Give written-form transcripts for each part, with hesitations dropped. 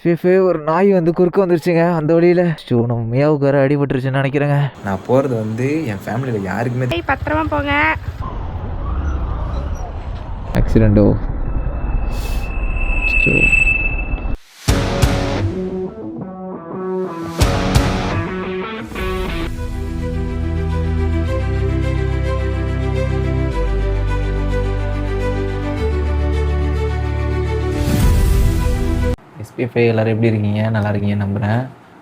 SPF ஒரு நாய் வந்து குறுக்க வந்துருச்சுங்க அந்த வழியில். ஷோ நம்ம மியாவுக்கு வேறு அடிபட்டுருச்சுன்னு நினைக்கிறேங்க. நான் போகிறது வந்து என் ஃபேமிலியில் யாருக்குமே பத்திரமா போங்க. ஆக்சிடென்ட்டோ. எஸ்பிஎஃப்ஐ எல்லோரும் எப்படி இருக்கீங்க? நல்லா இருக்கீங்கன்னு நம்புகிறேன்.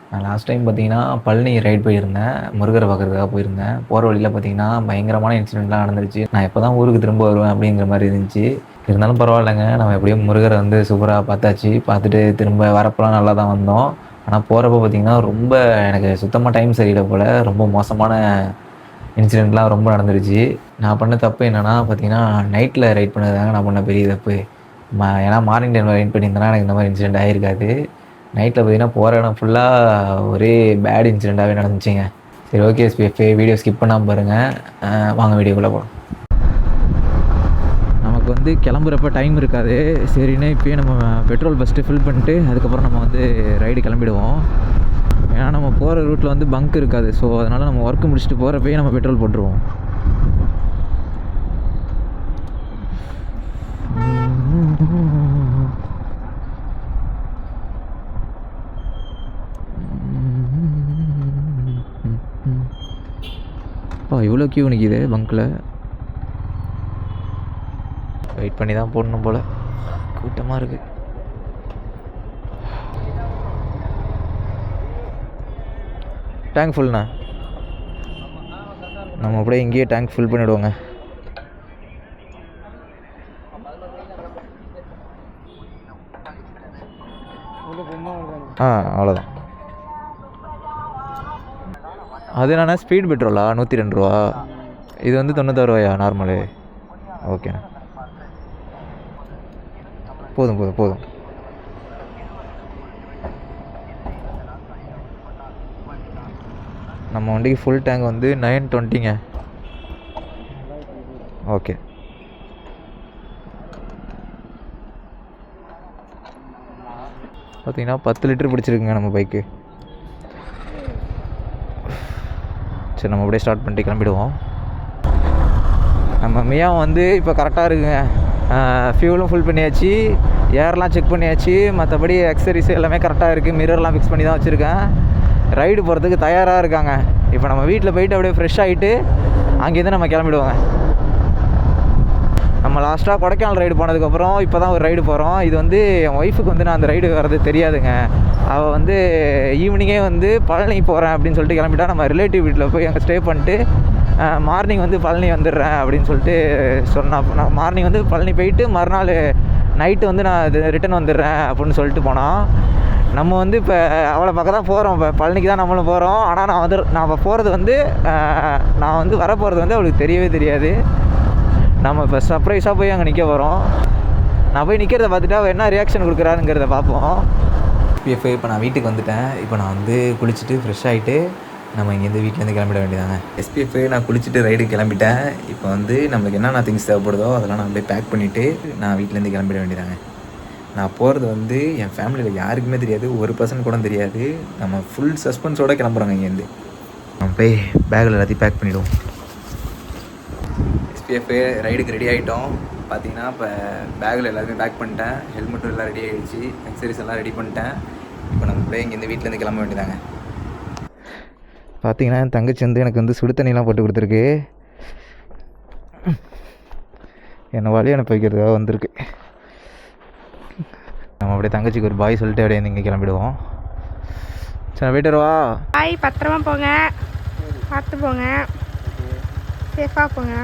நான் லாஸ்ட் டைம் பார்த்தீங்கன்னா பழனி ரைட் போயிருந்தேன், முருகரை பார்க்குறதுக்காக போயிருந்தேன். போகிற வழியில் பார்த்தீங்கன்னா பயங்கரமான இன்சிடெண்ட்லாம் நடந்துருச்சு. நான் எப்போ தான் ஊருக்கு திரும்ப வருவேன் அப்படிங்கிற மாதிரி இருந்துச்சு. இருந்தாலும் பரவாயில்லைங்க, நம்ம எப்படியும் முருகரை வந்து சூப்பராக பார்த்தாச்சு. பார்த்துட்டு திரும்ப வரப்போலாம் நல்லா தான் வந்தோம். ஆனால் போகிறப்ப பார்த்தீங்கன்னா ரொம்ப எனக்கு சுத்தமாக டைம் சரியில்லை போல். ரொம்ப மோசமான இன்சிடெண்ட்லாம் ரொம்ப நடந்துருச்சு. நான் பண்ண தப்பு என்னென்னா பார்த்தீங்கன்னா நைட்டில் ரைட் பண்ணதாங்க நான் பண்ண பெரிய தப்பு. ஏன்னா மார்னிங் டைமில் ரைட் பண்ணியிருந்தேன்னா எனக்கு இந்த மாதிரி இன்சிடெண்ட் ஆகிருக்காது. நைட்டில் பார்த்தீங்கன்னா போகிற இடம் ஃபுல்லாக ஒரே பேட் இன்சிடெண்ட்டாகவே நடந்துச்சுங்க. சரி ஓகே எஸ்பிஎஃப் வீடியோ ஸ்கிப் பண்ணாமல் பாருங்கள். வாங்க வீடியோக்குள்ளே போகலாம். நமக்கு வந்து கிளம்புறப்ப டைம் இருக்காது. சரின்னு இப்போயே நம்ம பெட்ரோல் ஃபஸ்ட்டு ஃபில் பண்ணிட்டு அதுக்கப்புறம் நம்ம வந்து ரைடு கிளம்பிடுவோம். ஏன்னா நம்ம போகிற ரூட்டில் வந்து பங்க் இருக்காது. ஸோ அதனால் நம்ம ஒர்க்கு முடிச்சுட்டு போகிறப்பயே நம்ம பெட்ரோல் போட்டுருவோம். இவ்வளோ கியூ நிற்கிது பங்க்கில். வெயிட் பண்ணி தான் போடணும் போல், கூட்டமாக இருக்குது. டேங்க் ஃபுல்ண்ணா. நம்ம அப்படியே இங்கேயே டேங்க் ஃபில் பண்ணிவிடுவோங்க. அவ்வளோதான். அது என்னண்ணா ஸ்பீட் பெட்ரோலா? 102 ரூபா. இது வந்து 96 ரூபாயா நார்மலு? ஓகேண்ணா, போதும் போதும் போதும். நம்ம வண்டிக்கு ஃபுல் டேங்க் வந்து 920ங்க. ஓகே. பார்த்தீங்கன்னா 10 லிட்டர் பிடிச்சிருக்குங்க நம்ம பைக்கு. சரி நம்ம அப்படியே ஸ்டார்ட் பண்ணிட்டு கிளம்பிடுவோம். நம்ம மியா வந்து இப்போ கரெக்டாக இருக்குங்க. ஃபியூலும் ஃபுல் பண்ணியாச்சு, ஏர்லாம் செக் பண்ணியாச்சு, மற்றபடி அக்சரிஸ் எல்லாமே கரெக்டாக இருக்குது. மிரர்லாம் ஃபிக்ஸ் பண்ணி தான் வச்சுருக்கேன். ரைடு போகிறதுக்கு தயாராக இருக்காங்க. இப்போ நம்ம வீட்டில் போயிட்டு அப்படியே ஃப்ரெஷ் ஆகிட்டு அங்கேருந்து நம்ம கிளம்பிடுவோங்க. நம்ம லாஸ்ட்டாக கொடைக்கானல் ரைடு போனதுக்கப்புறம் இப்போ தான் ஒரு ரைடு போகிறோம். இது வந்து என் ஒய்ஃபுக்கு வந்து நான் அந்த ரைடு வர்றது தெரியாதுங்க. அவள் வந்து ஈவினிங்கே வந்து பழனி போகிறேன் அப்படின்னு சொல்லிட்டு கிளம்பிட்டா. நம்ம ரிலேட்டிவ் வீட்டில் போய் அங்கே ஸ்டே பண்ணிட்டு மார்னிங் வந்து பழனி வந்துடுறேன் அப்படின்னு சொல்லிட்டு நான் மார்னிங் வந்து பழனி போயிட்டு மறுநாள் நைட்டு வந்து நான் ரிட்டன் வந்துடுறேன் அப்படின்னு சொல்லிட்டு போனோம். நம்ம வந்து இப்போ அவளை பார்க்க தான் போகிறோம். இப்போ பழனிக்கு தான் நம்மளும் போகிறோம். ஆனால் நான் போகிறது வந்து நான் வந்து வர போகிறது வந்து அவளுக்கு தெரியவே தெரியாது. நம்ம இப்போ சர்ப்ரைஸாக போய் அங்கே நிற்க போகிறோம். நான் போய் நிற்கிறத பார்த்துட்டு அவள் என்ன ரியாக்ஷன் கொடுக்குறாருங்கிறத பார்ப்போம். இப்போ நான் வீட்டுக்கு வந்துட்டேன். இப்போ நான் வந்து குளிச்சுட்டு ஃப்ரெஷ் ஆகிட்டு நம்ம இங்கேருந்து வீட்டிலேருந்து கிளம்பிட வேண்டியதாங்க. எஸ்பிஎஃப் நான் குளிச்சுட்டு ரைடு கிளம்பிட்டேன். இப்போ வந்து நம்மளுக்கு என்னென்ன திங்ஸ் தேவைப்படுதோ அதெல்லாம் நான் அப்படியே பேக் பண்ணிவிட்டு நான் வீட்டிலேருந்து கிளம்பிட வேண்டியதாங்க. நான் போகிறது வந்து என் ஃபேமிலியில் யாருக்குமே தெரியாது, ஒரு பர்சன் கூட தெரியாது. நம்ம ஃபுல் சஸ்பென்ஸோடு கிளம்புறோங்க இங்கேருந்து. நம்ம போய் பேக்கில் எல்லாத்தையும் பேக் பண்ணிவிடுவோம். எஸ்பிஎஃப் ரைடுக்கு ரெடி ஆகிட்டோம். பார்த்தீங்கன்னா இப்போ பேக்கில் எல்லாருமே பேக் பண்ணிட்டேன். ஹெல்மெட்டும் எல்லாம் ரெடி ஆகிடுச்சு, அக்சரிஸ் எல்லாம் ரெடி பண்ணிட்டேன். இப்போ நம்ம அப்படியே இங்கேருந்து வீட்டிலேருந்து கிளம்ப வேண்டியதாங்க. பார்த்தீங்கன்னா என் தங்கச்சி வந்து எனக்கு வந்து சுடு தண்ணிலாம் போட்டு கொடுத்துருக்கு. என்னை வழி அனுப்பி வைக்கிறதுக்காக வந்திருக்கு. நம்ம அப்படியே தங்கச்சிக்கு ஒரு பாய் சொல்லிட்டு அப்படியே இங்கே கிளம்பிடுவோம். சரி போய்ட்டு வா. பாய், பத்திரமா போங்க, பார்த்து போங்க, சேஃபாக போங்க.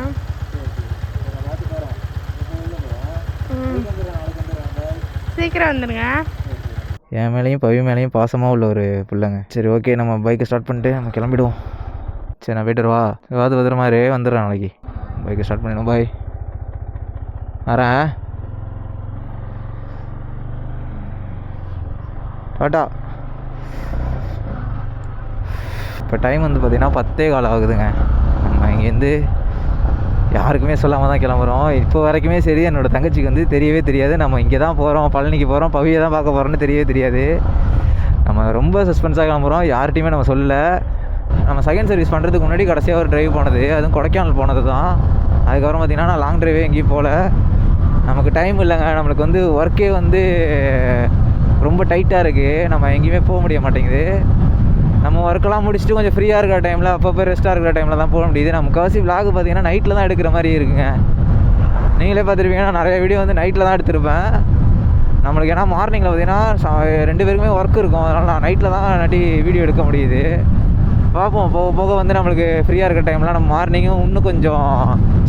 சீக்கிரம் வந்துடுங்க. என் மேலேயும் பவி மேலேயும் பாசமாக உள்ள ஒரு பிள்ளைங்க. சரி ஓகே, நம்ம பைக்கை ஸ்டார்ட் பண்ணிட்டு நம்ம கிளம்பிடுவோம். சரி நான் போய்ட்டு வா. ஏதாவது பத்திர மாதிரி வந்துடுறேன் நாளைக்கு. பைக்கை ஸ்டார்ட் பண்ணிடுவோம். பாய், வரேன். டாட்டா. இப்போ டைம் வந்து பார்த்திங்கன்னா 10:15 ஆகுதுங்க. நம்ம இங்கேருந்து யாருக்குமே சொல்லாமல் தான் கிளம்புறோம். இப்போ வரைக்குமே சரி என்னோடய தங்கச்சிக்கு வந்து தெரியவே தெரியாது நம்ம இங்கே தான் போகிறோம், பழனிக்கு போகிறோம், பவியை தான் பார்க்க போகிறோன்னு தெரியவே தெரியாது. நம்ம ரொம்ப சஸ்பென்ஸாக கிளம்புறோம், யார்கிட்டையுமே நம்ம சொல்லலை. நம்ம செகண்ட் சர்வீஸ் பண்ணுறதுக்கு முன்னாடி கடைசியாக ஒரு ட்ரைவ் போனது, அதுவும் கொடைக்கானல் போனது தான். அதுக்கப்புறம் பார்த்திங்கன்னா நான் லாங் ட்ரைவே எங்கேயும் போகல. நமக்கு டைம் இல்லைங்க, நம்மளுக்கு வந்து ஒர்க்கே வந்து ரொம்ப டைட்டாக இருக்குது, நம்ம எங்கேயுமே போக முடிய மாட்டேங்குது. நம்ம ஒர்க்கெல்லாம் முடிச்சுட்டு கொஞ்சம் ஃப்ரீயாக இருக்கிற டைமில், அப்பப்போ ரெஸ்ட்டாக இருக்கிற டைமில் தான் போக முடியுது. நம்ம முக்கால்வாசி விளாக் பார்த்திங்கன்னா நைட்டில் தான் எடுக்கிற மாதிரி இருக்குங்க. நீங்களே பார்த்துருப்பீங்கன்னா நிறைய வீடியோ வந்து நைட்டில் தான் எடுத்திருப்பேன். நம்மளுக்கு ஏன்னா மார்னிங்கில் பார்த்திங்கன்னா 2 பேருக்குமே ஒர்க் இருக்கும், அதனால் நான் நைட்டில் தான் நட்டி வீடியோ எடுக்க முடியுது. பார்ப்போம், போக போக வந்து நம்மளுக்கு ஃப்ரீயாக இருக்கிற டைம்லாம் நம்ம மார்னிங்கும் இன்னும் கொஞ்சம்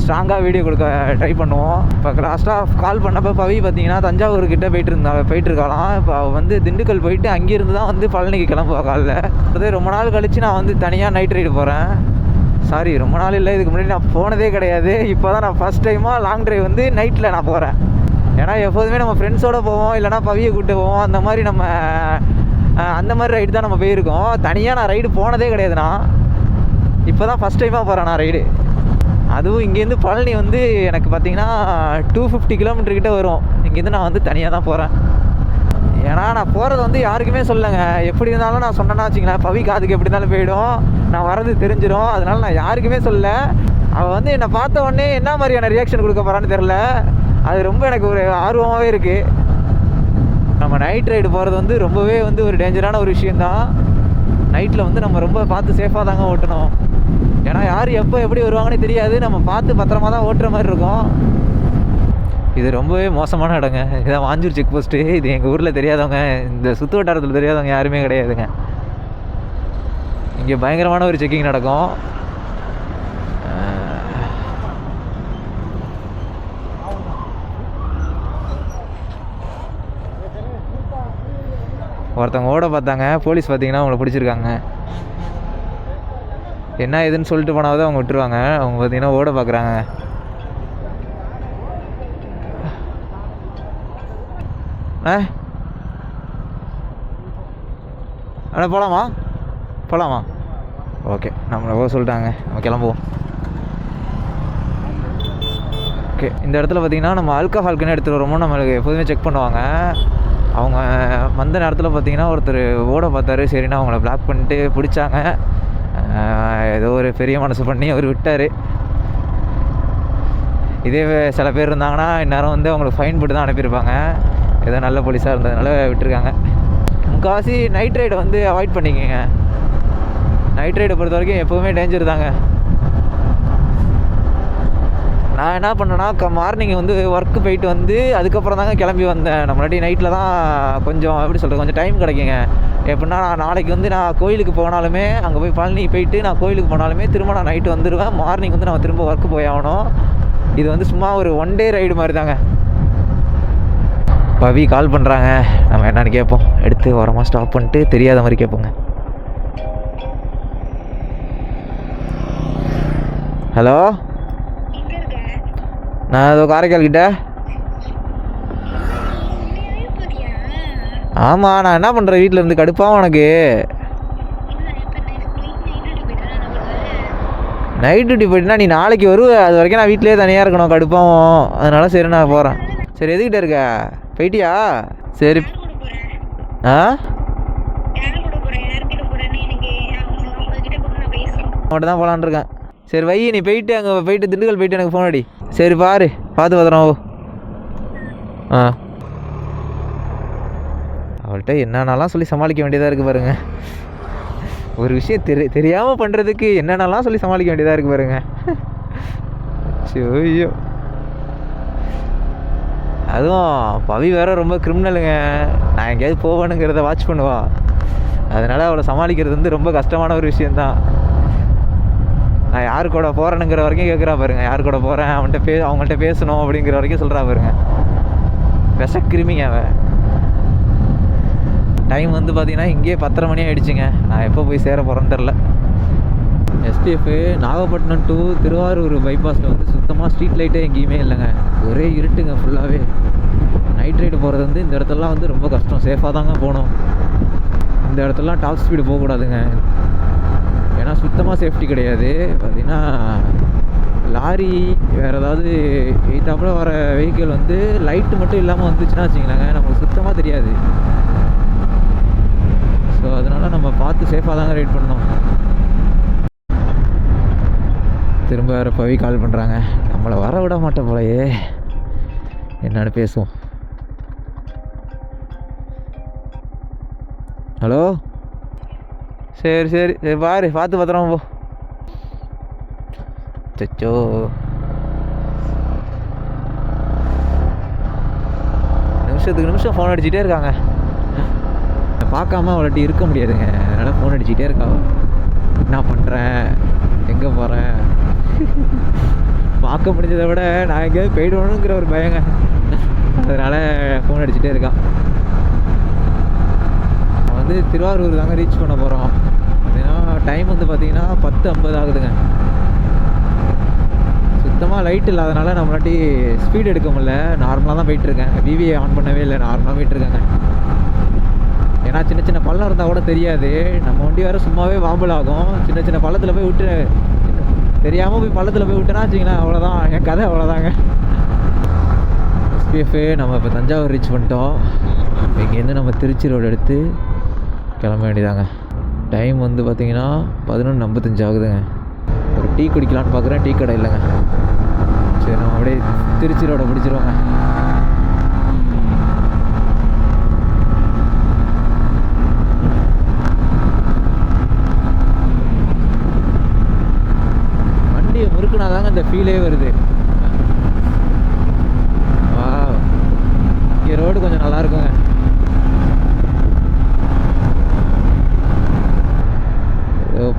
ஸ்ட்ராங்காக வீடியோ கொடுக்க ட்ரை பண்ணுவோம். இப்போ லாஸ்ட்டாக கால் பண்ணப்போ பவி பார்த்திங்கன்னா தஞ்சாவூர்கிட்ட போயிட்டுருக்காளாம். இப்போ அவள் வந்து திண்டுக்கல் போயிட்டு அங்கேருந்து தான் வந்து பழனிக்கு கிளம்புவா காலைல. அதே ரொம்ப நாள் கழித்து நான் வந்து தனியாக நைட் ரைடு போகிறேன். சாரி, ரொம்ப நாள் இல்லை, இதுக்கு முன்னாடி நான் போனதே கிடையாது. இப்போ தான் நான் ஃபஸ்ட் டைமாக லாங் ட்ரைவ் வந்து நைட்டில் நான் போகிறேன். ஏன்னா எப்போதுமே நம்ம ஃப்ரெண்ட்ஸோடு போவோம், இல்லைனா பவியை கூப்பிட்டு போவோம், அந்த மாதிரி ரைடு தான் நம்ம போயிருக்கோம். தனியாக நான் ரைடு போனதே கிடையாதுண்ணா, இப்போ தான் ஃபஸ்ட் டைமாக போகிறேன் நான் ரைடு. அதுவும் இங்கேருந்து பழனி வந்து எனக்கு பார்த்திங்கன்னா 250 கிலோமீட்டர்கிட்ட வரும். இங்கேருந்து நான் வந்து தனியாக தான் போகிறேன். ஏன்னா நான் போகிறது வந்து யாருக்குமே சொல்லலைங்க. எப்படி இருந்தாலும் நான் சொன்னேன்னா வச்சுங்களேன், பவி காதுக்கு எப்படி இருந்தாலும் போயிடும், நான் வரது தெரிஞ்சிடும். அதனால் நான் யாருக்குமே சொல்லலை. அவள் வந்து என்னை பார்த்த உடனே என்ன மாதிரியான ரியாக்ஷன் கொடுக்க போகிறான்னு தெரில. அது ரொம்ப எனக்கு ஒரு ஆர்வமாகவே இருக்குது. நம்ம நைட் ரைடு போகிறது வந்து ரொம்பவே வந்து ஒரு டேஞ்சரான ஒரு விஷயந்தான். நைட்டில் வந்து நம்ம ரொம்ப பார்த்து சேஃபாக தாங்க ஓட்டணும். ஏன்னா யார் எப்போ எப்படி வருவாங்கன்னு தெரியாது, நம்ம பார்த்து பத்திரமா தான் ஓட்டுற மாதிரி இருக்கும். இது ரொம்பவே மோசமான இடங்க. இதான் வாஞ்சூர் செக் போஸ்ட்டு. இது எங்கள் ஊரில் தெரியாதவங்க, இந்த சுற்று வட்டாரத்தில் தெரியாதவங்க யாருமே கிடையாதுங்க. இங்கே பயங்கரமான ஒரு செக்கிங் நடக்கும். ஒருத்தவங்க ஓட பார்த்தாங்க, போலீஸ் பார்த்திங்கன்னா அவங்கள பிடிச்சிருக்காங்க. என்ன ஏதுன்னு சொல்லிட்டு போனாவது அவங்க விட்டுருவாங்க. அவங்க பார்த்திங்கன்னா ஓட பார்க்குறாங்க. அண்ணா போகலாமா? ஓகே, நம்மளை போக சொல்லிட்டாங்க, நம்ம கிளம்புவோம். ஓகே, இந்த இடத்துல பார்த்திங்கன்னா நம்ம ஆல்கஹால்க்குன்னு எடுத்துகிட்டு வரோமோ நம்மளுக்கு எப்போதுமே செக் பண்ணுவாங்க. அவங்க வந்த நேரத்தில் பார்த்திங்கன்னா ஒருத்தர் ஓட பார்த்தாரு. சரின்னா அவங்கள பிளாக் பண்ணிட்டு பிடிச்சாங்க. ஏதோ ஒரு பெரிய மனசு பண்ணி அவர் விட்டார். இதே சில பேர் இருந்தாங்கன்னா இந்நேரம் வந்து அவங்களுக்கு ஃபைன் போட்டு தான் அனுப்பியிருப்பாங்க. ஏதோ நல்ல போலீஸாக இருந்ததுனால விட்டுருக்காங்க. முக்கால்வாசி நைட் ரைடை வந்து அவாய்ட் பண்ணிக்கோங்க. நைட் ரைடை பொறுத்த வரைக்கும் எப்போவுமே டேஞ்சர் தாங்க. நான் என்ன பண்ணேன்னா மார்னிங் வந்து ஒர்க்கு போயிட்டு வந்து அதுக்கப்புறம் தாங்க கிளம்பி வந்தேன். நான் முன்னாடி நைட்டில் தான் கொஞ்சம் எப்படி சொல்கிறது, கொஞ்சம் டைம் கிடைக்குங்க. எப்படின்னா நான் நாளைக்கு வந்து நான் கோயிலுக்கு போனாலுமே, அங்கே போய் பழனி போயிட்டு நான் கோயிலுக்கு போனாலுமே திரும்ப நான் நைட்டு வந்துடுவேன். மார்னிங் வந்து நம்ம திரும்ப ஒர்க்கு போய் ஆகணும். இது வந்து சும்மா ஒரு 1 டே ரைடு மாதிரி தாங்க. பவி கால் பண்ணுறாங்க, நம்ம என்னன்னு கேட்போம். எடுத்து ஓரமாக ஸ்டாப் பண்ணிட்டு தெரியாத மாதிரி கேட்போங்க. ஹலோ, நான் ஏதோ காரைக்கால் கிட்ட. ஆமாம், நான் என்ன பண்ணுறேன், வீட்டில் இருந்து கடுப்பாகும் உனக்கு. நைட் டியூட்டி போயிட்டுனா நீ நாளைக்கு வருவ, அது வரைக்கும் நான் வீட்டிலே தனியாக இருக்கணும், கடுப்பாகும். அதனால சரி நான் போகிறேன். சரி, எதுக்கிட்ட இருக்க, போயிட்டியா? சரி. அவன்கிட்ட தான் போகலான் இருக்கேன். சரி வை, நீ போயிட்டு அங்கே போயிட்டு திண்டுக்கல் போயிட்டு எனக்கு ஃபோன் அடி. சரி பாரு, பார்த்து பத்திரம். அவள்கிட்ட என்னென்னலாம் சொல்லி சமாளிக்க வேண்டியதாக இருக்குது பாருங்க. ஒரு விஷயம் தெரியாமல் பண்ணுறதுக்கு என்னென்னலாம் சொல்லி சமாளிக்க வேண்டியதாக இருக்குது பாருங்க. ஐயோ, அதுவும் பவி வேற ரொம்ப கிரிமினலுங்க. நான் எங்கேயாவது போவேனுங்கிறத வாட்ச் பண்ணுவா. அதனால் அவளை சமாளிக்கிறது வந்து ரொம்ப கஷ்டமான ஒரு விஷயந்தான். நான் யார் கூட போகிறேனுங்கிற வரைக்கும் கேட்குறா பாருங்க. யார் கூட போகிறேன், அவங்கள்ட்ட பேசணும் அப்படிங்கிற வரைக்கும் சொல்கிறா பாருங்க. விஷக்கிருமிங்க அவன். டைம் வந்து பார்த்தீங்கன்னா இங்கேயே 10:30 மணி ஆகிடுச்சிங்க. நான் எப்போ போய் சேர போகிறேன்னு தெரில. எஸ்டிஎஃப் நாகப்பட்டினம் டு திருவாரூர் பைபாஸில் வந்து சுத்தமாக ஸ்ட்ரீட் லைட்டே எங்கேயுமே இல்லைங்க. ஒரே இருட்டுங்க ஃபுல்லாகவே. நைட் ரைடு போகிறது வந்து இந்த இடத்துலலாம் வந்து ரொம்ப கஷ்டம். சேஃபாக தாங்க போகணும். இந்த இடத்துலலாம் டாப் ஸ்பீடு போகக்கூடாதுங்க. ஏன்னா சுத்தமாக சேஃப்டி கிடையாது. பார்த்திங்கன்னா லாரி வேறு ஏதாவது எயித்தாப்பில் வர வெஹிக்கிள் வந்து லைட்டு மட்டும் இல்லாமல் வந்துச்சுன்னா வச்சிங்களேங்க நமக்கு சுத்தமாக தெரியாது. ஸோ அதனால் நம்ம பார்த்து சேஃபாக தாங்க ரைட் பண்ணணும். திரும்ப வேறு பவி கால் பண்ணுறாங்க. நம்மளை வர விட மாட்டோம் போலையே, என்னன்னு பேசுவோம். ஹலோ, சரி சரி சரி பாரு, பார்த்து பத்திரமா போ. சச்சோ, நிமிஷத்துக்கு நிமிஷம் ஃபோன் அடிச்சுட்டே இருக்காங்க. பார்க்காம அவள்கிட்ட இருக்க முடியாதுங்க, அதனால் ஃபோன் அடிச்சுட்டே இருக்கா. என்ன பண்ணுறேன், எங்கே போகிறேன், பார்க்க முடிஞ்சதை விட நான் எங்கேயாவது போயிடுவேணுங்கிற ஒரு பயங்க, அதனால் ஃபோன் அடிச்சுட்டே இருக்கான். வந்து திருவாரூர் தாங்க ரீச் பண்ண போகிறோம். ஏன்னா டைம் வந்து பார்த்திங்கன்னா 10:50 ஆகுதுங்க. சுத்தமாக லைட் இல்லாதனால நம்மளாட்டி ஸ்பீட் எடுக்க முடியல. நார்மலாக தான் போயிட்டுருக்கேன். விவியை ஆன் பண்ணவே இல்லை, நார்மலாக போயிட்டுருக்கேங்க. ஏன்னா சின்ன சின்ன பள்ளம் இருந்தால் கூட தெரியாது. நம்ம வண்டி வேறு சும்மாவே வாம்பல் ஆகும். சின்ன சின்ன பள்ளத்தில் போய் விட்டு தெரியாமல் போய் பள்ளத்தில் போய் விட்டேன்னா வச்சிங்களேன், அவ்வளோதான் என் கதை, அவ்வளோதாங்க. எஸ்பிஎஃப் நம்ம இப்போ தஞ்சாவூர் ரீச் பண்ணிட்டோம். இங்கேருந்து நம்ம திருச்சி ரோடு எடுத்து கிளம்ப வேண்டியதாங்க. டைம் வந்து பார்த்திங்கன்னா 11:55 ஆகுதுங்க. ஒரு டீ குடிக்கலான்னு பார்க்குறேன், டீ கடை இல்லைங்க. சரி நம்ம அப்படியே திருச்சி ரோடை பிடிச்சிருவோங்க. வண்டியை முறுக்குனா தாங்க இந்த ஃபீலே வருது. வா, இங்கே ரோடு கொஞ்சம் நல்லா இருக்குங்க.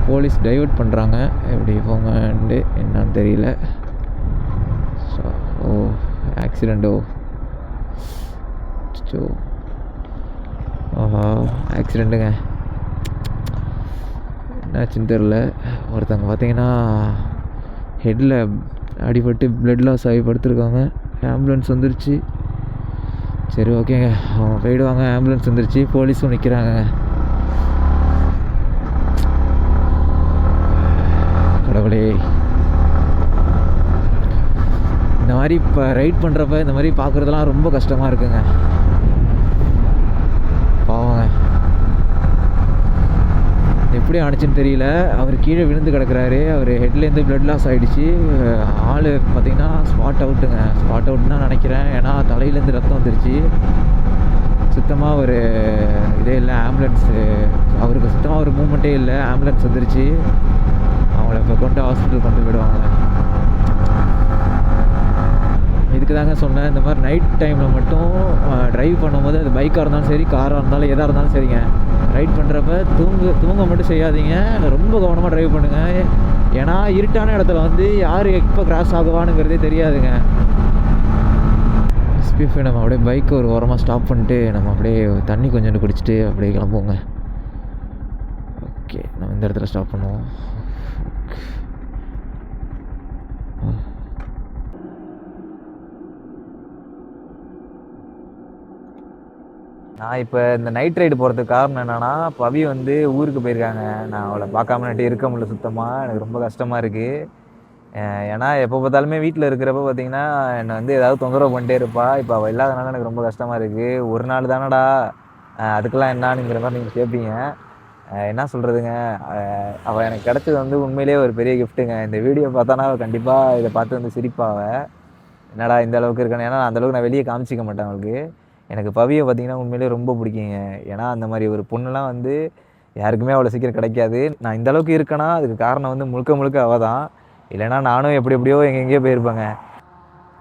போலீஸ் டைவர்ட் பண்ணுறாங்க, எப்படி போங்கன்ட்டு என்னன்னு தெரியல. ஸோ ஓ ஆக்சிடெண்ட்டோ, ஸோ ஆஹா ஆக்சிடெண்ட்டுங்க. என்னாச்சுன்னு தெரில. ஒருத்தவங்க பார்த்தீங்கன்னா ஹெட்டில் அடிபட்டு பிளட் லாஸ் ஆகி படுத்துருக்காங்க. ஆம்புலன்ஸ் வந்துருச்சு. சரி ஓகேங்க, அவங்க போயிடுவாங்க. ஆம்புலன்ஸ் வந்துருச்சு, போலீஸும் நிற்கிறாங்க. கடவுளே, இந்த மாதிரி இப்போ ரைட் பண்ணுறப்ப இந்த மாதிரி பார்க்குறதுலாம் ரொம்ப கஷ்டமாக இருக்குங்க. பாவங்க, எப்படி ஆனிச்சுன்னு தெரியல. அவர் கீழே விழுந்து கிடக்குறாரு. அவர் ஹெட்லேருந்து பிளட் லாஸ் ஆகிடுச்சு. ஆள் பார்த்திங்கன்னா ஸ்பாட் அவுட்டுங்க. ஸ்பாட் அவுட்னு தான் நினைக்கிறேன். ஏன்னா தலையிலேருந்து ரத்தம் வந்துருச்சு. சுத்தமாக ஒரு இதே இல்லை. ஆம்புலன்ஸு அவருக்கு சுத்தமாக ஒரு மூமெண்ட்டே இல்லை. ஆம்புலன்ஸ் வந்துருச்சு. அவங்கள இப்போ கொண்டு ஹாஸ்பிட்டல் கொண்டு போயிடுவாங்க. இதுக்கு தாங்க சொன்னேன், இந்த மாதிரி நைட் டைமில் மட்டும் ட்ரைவ் பண்ணும்போது, அது பைக்காக இருந்தாலும் சரி, காராக இருந்தாலும் எதாக இருந்தாலும் சரிங்க, ரைட் பண்ணுறப்ப தூங்க மட்டும் செய்யாதீங்க. ரொம்ப கவனமாக ட்ரைவ் பண்ணுங்கள். ஏன்னா இருட்டான இடத்துல வந்து யார் எப்போ கிராஸ் ஆகுவானுங்கிறதே தெரியாதுங்க. எஸ்பிஎஃப் நம்ம அப்படியே பைக்கை ஒரு ஓரமாக ஸ்டாப் பண்ணிட்டு நம்ம அப்படியே தண்ணி கொஞ்சோண்டு குடிச்சிட்டு அப்படியே கிளம்புவோங்க. ஓகே, நம்ம இந்த இடத்துல ஸ்டாப் பண்ணுவோம். நான் இப்போ இந்த நைட் ரைடு போகிறதுக்கு காரணம் என்னென்னா, பவி வந்து ஊருக்கு போயிருக்காங்க. நான் அவளை பார்க்காம நட்டு இருக்க முடியல சுத்தமாக. எனக்கு ரொம்ப கஷ்டமாக இருக்குது. ஏன்னா எப்போ பார்த்தாலுமே வீட்டில் இருக்கிறப்ப பார்த்திங்கன்னா என்னை வந்து ஏதாவது தொந்தரவு பண்ணிட்டே இருப்பா. இப்போ அவள் இல்லாதனால எனக்கு ரொம்ப கஷ்டமாக இருக்குது. ஒரு நாள் தானடா, அதுக்கெல்லாம் என்னானுங்கிற மாதிரி நீங்கள் கேட்பீங்க. என்ன சொல்கிறதுங்க, அவள் எனக்கு கிடச்சது வந்து உண்மையிலே ஒரு பெரிய கிஃப்ட்டுங்க. இந்த வீடியோ பார்த்தானா அவள் கண்டிப்பாக இதை பார்த்து வந்து சிரிப்பாவ. என்னடா இந்த அளவுக்கு இருக்கானு. ஏன்னா அந்தளவுக்கு நான் வெளியே காமிச்சிக்க மாட்டேன் அவளுக்கு. எனக்கு பவியை பார்த்திங்கன்னா உண்மையிலே ரொம்ப பிடிக்குங்க. ஏன்னா அந்த மாதிரி ஒரு பொண்ணுலாம் வந்து யாருக்குமே அவ்வளோ சீக்கிரம் கிடைக்காது. நான் இந்த அளவுக்கு இருக்கேன்னா அதுக்கு காரணம் வந்து முழுக்க அவள் தான். இல்லைனா நானும் எப்படியோ எங்கெங்கேயோ போயிருப்பேங்க.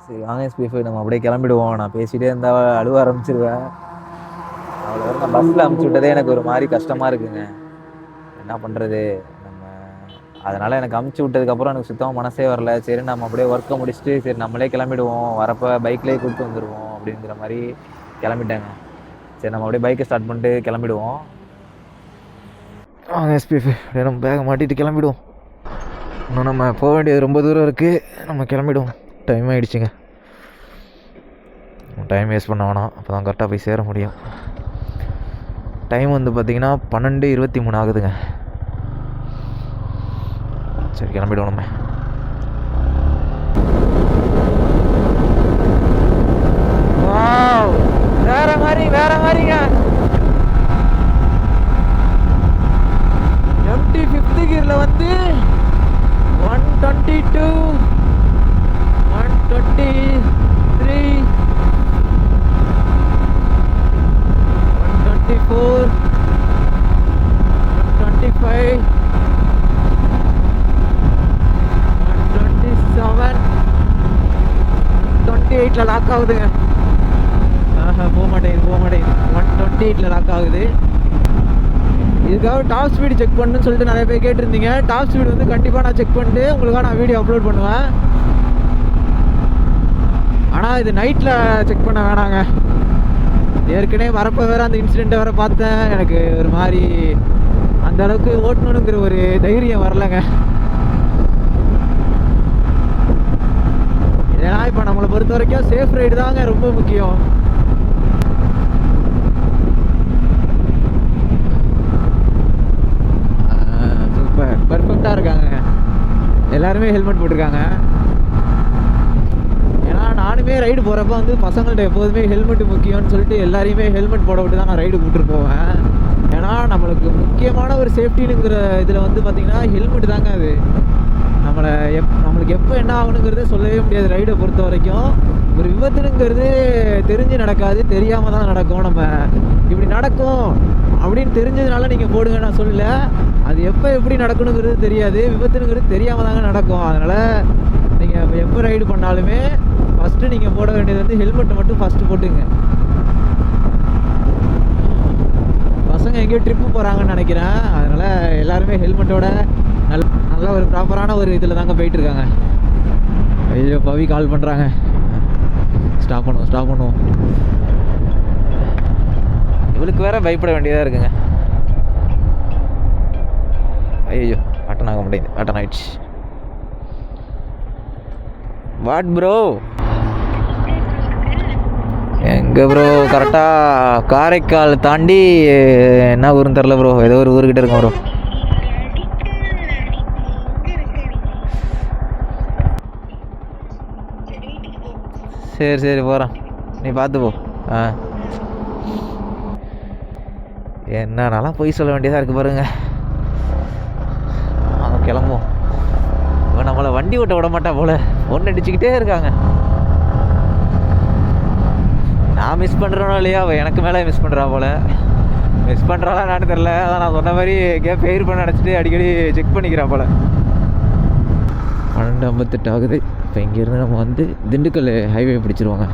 சரி வாங்க எஸ்பிஎஃப், நம்ம அப்படியே கிளம்பிடுவோம். நான் பேசிகிட்டே இருந்தால் அழுவ ஆரம்பிச்சிருவேன். அவளை வந்து நான் பஸ்ஸில் அனுப்பிச்சி விட்டதே எனக்கு ஒரு மாதிரி கஷ்டமாக இருக்குங்க. என்ன பண்ணுறது, நம்ம அதனால் எனக்கு அமுச்சு விட்டதுக்கப்புறம் எனக்கு சுத்தமாக மனசே வரல. சரி நம்ம அப்படியே ஒர்க்கை முடிச்சுட்டு சரி நம்மளே கிளம்பிடுவோம், வரப்போ பைக்லேயே கூப்பிட்டு வந்துடுவோம் அப்படிங்கிற மாதிரி கிளம்பிட்டேங்க. சரி நம்ம அப்படியே பைக்கை ஸ்டார்ட் பண்ணிட்டு கிளம்பிடுவோம். எஸ்பிஎஃப் அப்படியே நம்ம பேக்கை மாட்டிட்டு கிளம்பிடுவோம். இன்னும் நம்ம போக வேண்டியது ரொம்ப தூரம் இருக்குது. நம்ம கிளம்பிடுவோம். டைம் ஆகிடுச்சிங்க. டைம் வேஸ்ட் பண்ண வேணாம், அப்போ தான் கரெக்டாக போய் சேர முடியும். டைம் வந்து பார்த்திங்கன்னா 12:23 ஆகுதுங்க. சரி கிளம்பிடுவோம் நம்ம. வாவ், வேற மாதிரிங்க. எம்டி 5th கியர்ல வந்து 122 123 124 125 127 128ல லாக் ஆகுதுங்க. போக மாட்டேங்குது 128ல லாக் ஆகுது. இதுக்காக டாப் ஸ்பீடு செக் பண்ணுன்னு சொல்லிட்டு நிறைய பேர் கேட்டிருந்தீங்க. டாப் ஸ்பீடு வந்து கண்டிப்பாக நான் செக் பண்ணிட்டு உங்களுக்காக நான் வீடியோ அப்லோட் பண்ணுவேன். ஆனால் இது நைட்டில் செக் பண்ண வேணாங்க. ஏற்கனவே வரப்போ வேறு அந்த இன்சிடெண்ட்டை வேறு பார்த்தேன். எனக்கு ஒரு மாதிரி அந்த அளவுக்கு ஓட்டணுங்கிற ஒரு தைரியம் வரலைங்க. ஏன்னா இப்போ நம்மளை பொறுத்த வரைக்கும் சேஃப் ரைடு தாங்க ரொம்ப முக்கியம். சூப்பர், பர்ஃபெக்டாக இருக்காங்க. எல்லாருமே ஹெல்மெட் போட்டிருக்காங்க. ஏன்னா நானுமே ரைடு போகிறப்ப வந்து பசங்கள்ட்ட எப்போதுமே ஹெல்மெட் முக்கியம்னு சொல்லிட்டு எல்லாரையுமே ஹெல்மெட் போட விட்டு தான் நான் ரைடு கூப்பிட்டு போவேன். ஏன்னா நம்மளுக்கு முக்கியமான ஒரு சேஃப்டினுங்கிற இதில் வந்து பார்த்திங்கன்னா ஹெல்மெட் தாங்க. அது நம்மளுக்கு எப்போ என்ன ஆகணுங்கிறத சொல்லவே முடியாது. ரைடை பொறுத்த வரைக்கும் ஒரு விபத்துனுங்கிறது தெரிஞ்சு நடக்காது, தெரியாமல் தான் நடக்கும். நம்ம இப்படி நடக்கும் அப்படின்னு தெரிஞ்சதுனால நீங்கள் போடுங்க நான் சொல்லலை. அது எப்போ எப்படி நடக்கணுங்கிறது தெரியாது, விபத்துனுங்கிறது தெரியாமல் தாங்க நடக்கும். அதனால் நீங்கள் எப்போ ரைடு பண்ணாலுமே ஃபஸ்ட்டு நீங்கள் போட வேண்டியது வந்து ஹெல்மெட்டை மட்டும் ஃபஸ்ட்டு போட்டுங்க. பசங்க எங்கேயோ ட்ரிப்பு போகிறாங்கன்னு நினைக்கிறேன். அதனால் எல்லாருமே ஹெல்மெட்டோட நல்ல ஒரு ப்ராப்பரான ஒரு இதில் தாங்க போயிட்டுருக்காங்க. ஐயோ, பவி கால் பண்ணுறாங்க. ஸ்டாப் பண்ணுவோம். இவளுக்கு வேற பயப்பட வேண்டியதாக இருக்குங்க. ஐயோ, அட்டன் ஆக முடியுது. அட்டன் ஆயிடுச்சு. What bro? எங்கே ப்ரோ? கரெக்டாக காரைக்கால் தாண்டி என்ன ஊருன்னு தெரில ப்ரோ. ஏதோ ஒரு ஊருக்கிட்ட இருக்கோம் ப்ரோ. சரி போகிறேன், நீ பார்த்து போ. என்னன்னாலாம் பொய் சொல்ல வேண்டியதாக இருக்குது பாருங்க. கிளம்புவோம். இப்போ நம்மளை வண்டி ஓட்ட விட மாட்டா போல், ஒன்று அடிச்சுக்கிட்டே இருக்காங்க. நான் மிஸ் பண்ணுறேனோ இல்லையா, அவள் எனக்கு மேலே மிஸ் பண்ணுறா போல். மிஸ் பண்ணுறாளா என்னன்னு தெரில. அதான் நான் சொன்ன மாதிரி ஃபெயிர் பண்ண நினச்சிட்டு அடிக்கடி செக் பண்ணிக்கிறா போல். 12:58 ஆகுது. இப்போ இங்கேருந்து நம்ம வந்து திண்டுக்கல் ஹைவே பிடிச்சிருவாங்க.